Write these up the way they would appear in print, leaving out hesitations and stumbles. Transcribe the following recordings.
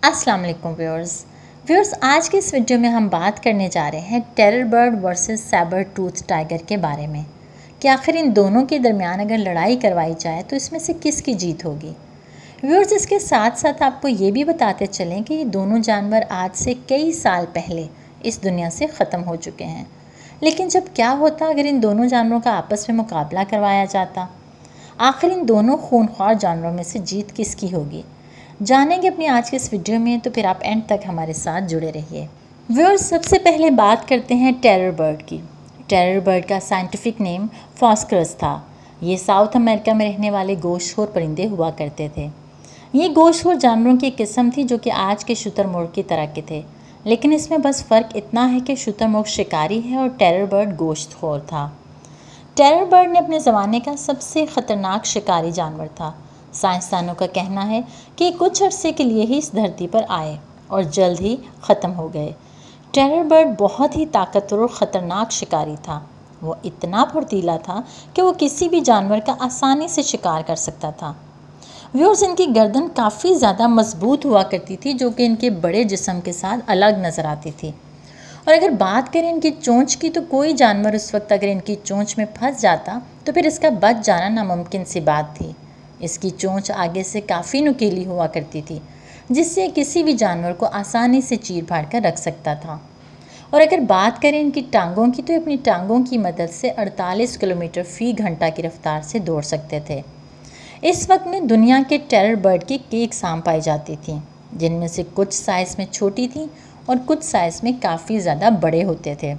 अस्सलाम वालेकुम व्यूअर्स आज के इस वीडियो में हम बात करने जा रहे हैं terror bird versus Saber tooth tiger के बारे में कि आखिर इन दोनों के दरमियान अगर लड़ाई करवाई जाए तो इसमें से किसकी जीत होगी। व्यूअर्स इसके साथ साथ आपको ये भी बताते चलें कि ये दोनों जानवर आज से कई साल पहले इस दुनिया से ख़त्म हो चुके हैं, लेकिन जब क्या होता अगर इन दोनों जानवरों का आपस में मुकाबला करवाया जाता। आखिर इन दोनों खूनख्वार जानवरों में से जीत किसकी होगी, जानेंगे अपनी आज के इस वीडियो में, तो फिर आप एंड तक हमारे साथ जुड़े रहिए। व्यूअर्स सबसे पहले बात करते हैं टेरर बर्ड की। टेरर बर्ड का साइंटिफिक नेम फॉस्करस था। ये साउथ अमेरिका में रहने वाले गोश्तखोर परिंदे हुआ करते थे। ये गोश्तखोर जानवरों की किस्म थी जो कि आज के शुतुरमुर्ग की तरह के थे, लेकिन इसमें बस फ़र्क इतना है कि शुतुरमुर्ग शिकारी है और टेरर बर्ड गोश्तखोर था। टेरर बर्ड ने अपने ज़माने का सबसे ख़तरनाक शिकारी जानवर था। साइंसदानों का कहना है कि कुछ अरसे के लिए ही इस धरती पर आए और जल्द ही ख़त्म हो गए। टेरर बर्ड बहुत ही ताकतवर और ख़तरनाक शिकारी था। वो इतना फुर्तीला था कि वो किसी भी जानवर का आसानी से शिकार कर सकता था। व्यूअर्स इनकी गर्दन काफ़ी ज़्यादा मजबूत हुआ करती थी, जो कि इनके बड़े जिस्म के साथ अलग नज़र आती थी। और अगर बात करें इनकी चोंच की, तो कोई जानवर उस वक्त अगर इनकी चोंच में फंस जाता तो फिर इसका बच जाना नामुमकिन सी बात थी। इसकी चोंच आगे से काफ़ी नुकीली हुआ करती थी, जिससे किसी भी जानवर को आसानी से चीर फाड़ कर रख सकता था। और अगर बात करें इनकी टांगों की, तो अपनी टांगों की मदद से 48 किलोमीटर फ़ी घंटा की रफ्तार से दौड़ सकते थे। इस वक्त में दुनिया के टेरर बर्ड की कई अक़साम पाई जाती थी, जिनमें से कुछ साइज़ में छोटी थी और कुछ साइज़ में काफ़ी ज़्यादा बड़े होते थे।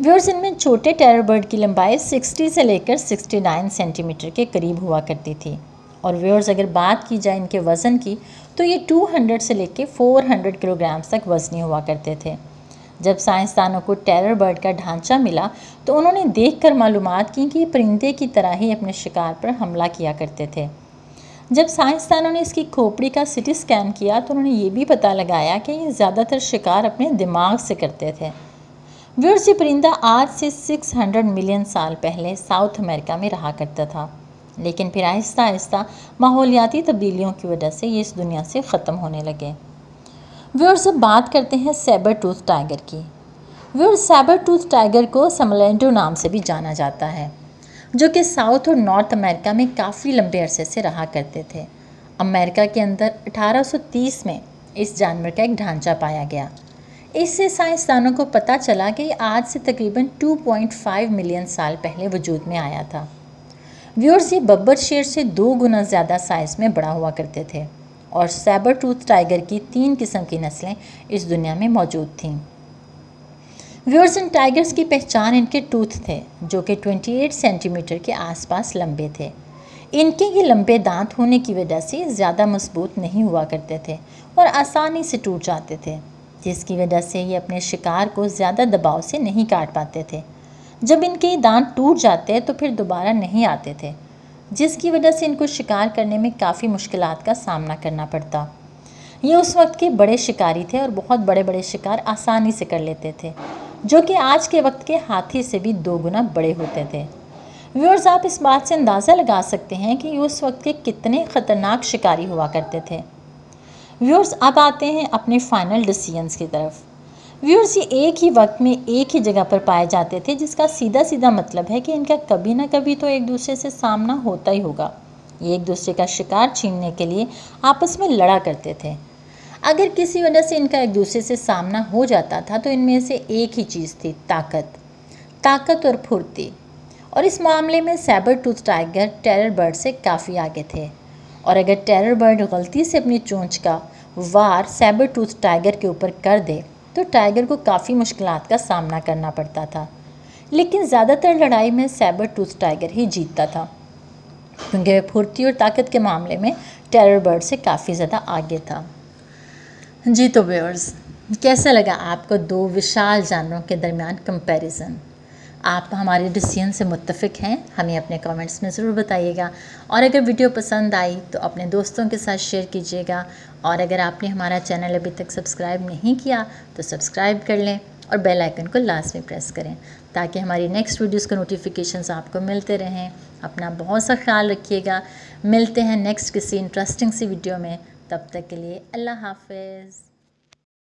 व्यूअर्स इनमें छोटे टेरर बर्ड की लंबाई 60 से लेकर 69 सेंटीमीटर के करीब हुआ करती थी। और व्यूअर्स अगर बात की जाए इनके वज़न की, तो ये 200 से लेकर 400 किलोग्राम तक वज़नी हुआ करते थे। जब साइंसदानों को टेरर बर्ड का ढांचा मिला तो उन्होंने देखकर मालूमात की कि ये परिंदे की तरह ही अपने शिकार पर हमला किया करते थे। जब साइंसदानों ने इसकी खोपड़ी का सिटी स्कैन किया तो उन्होंने ये भी पता लगाया कि ये ज़्यादातर शिकार अपने दिमाग से करते थे। व्यूअर्स ये परिंदा आज से 600 मिलियन साल पहले साउथ अमेरिका में रहा करता था, लेकिन फिर आहिस्ता आहिस्ता माहौलियाती तब्दीलियों की वजह से ये इस दुनिया से ख़त्म होने लगे। व्यूअर्स अब बात करते हैं सैबर टूथ टाइगर की। व्यूअर्स सैबर टूथ टाइगर को समलैंडो नाम से भी जाना जाता है, जो कि साउथ और नॉर्थ अमेरिका में काफ़ी लंबे अरसे से रहा करते थे। अमेरिका के अंदर 1830 में इस जानवर का एक ढांचा पाया गया। इससे साइंसदानों को पता चला कि आज से तकरीबन 2.5 मिलियन साल पहले वजूद में आया था। व्यूअर्स ये बब्बर शेर से 2 गुना ज़्यादा साइज़ में बड़ा हुआ करते थे और सैबर टूथ टाइगर की 3 किस्म की नस्लें इस दुनिया में मौजूद थीं। व्यूअर्स इन टाइगर्स की पहचान इनके टूथ थे, जो कि 28 सेंटीमीटर के आसपास लंबे थे। इनके ये लंबे दांत होने की वजह से ज़्यादा मजबूत नहीं हुआ करते थे और आसानी से टूट जाते थे, जिसकी वजह से ये अपने शिकार को ज़्यादा दबाव से नहीं काट पाते थे। जब इनके दांत टूट जाते तो फिर दोबारा नहीं आते थे, जिसकी वजह से इनको शिकार करने में काफ़ी मुश्किलात का सामना करना पड़ता। ये उस वक्त के बड़े शिकारी थे और बहुत बड़े बड़े शिकार आसानी से कर लेते थे, जो कि आज के वक्त के हाथी से भी 2 गुना बड़े होते थे। व्यूअर्स आप इस बात से अंदाज़ा लगा सकते हैं कि ये उस वक्त के कितने ख़तरनाक शिकारी हुआ करते थे। व्यूअर्स अब आते हैं अपने फाइनल डिसीजंस की तरफ। व्यूअर्स ये एक ही वक्त में एक ही जगह पर पाए जाते थे, जिसका सीधा सीधा मतलब है कि इनका कभी ना कभी तो एक दूसरे से सामना होता ही होगा। ये एक दूसरे का शिकार छीनने के लिए आपस में लड़ा करते थे। अगर किसी वजह से इनका एक दूसरे से सामना हो जाता था तो इनमें से एक ही चीज़ थी, ताकत और फुर्ती। और इस मामले में Saber tooth tiger terror bird से काफ़ी आगे थे। और अगर टेरर बर्ड गलती से अपनी चोंच का वार सैबर टूथ टाइगर के ऊपर कर दे तो टाइगर को काफ़ी मुश्किलात का सामना करना पड़ता था, लेकिन ज़्यादातर लड़ाई में सैबर टूथ टाइगर ही जीतता था, क्योंकि वह फुर्ती और ताकत के मामले में टेरर बर्ड से काफ़ी ज़्यादा आगे था। जी तो व्यूअर्स कैसा लगा आपको 2 विशाल जानवरों के दरमियान कंपैरिजन? आप हमारे डिसीजन से मुत्तफ़िक हैं? हमें अपने कमेंट्स में ज़रूर बताइएगा। और अगर वीडियो पसंद आई तो अपने दोस्तों के साथ शेयर कीजिएगा। और अगर आपने हमारा चैनल अभी तक सब्सक्राइब नहीं किया तो सब्सक्राइब कर लें और बेल आइकन को लास्ट में प्रेस करें, ताकि हमारी नेक्स्ट वीडियोस के नोटिफिकेशंस आपको मिलते रहें। अपना बहुत सा ख्याल रखिएगा। मिलते हैं नेक्स्ट किसी इंटरेस्टिंग सी वीडियो में। तब तक के लिए अल्लाह हाफ़िज़।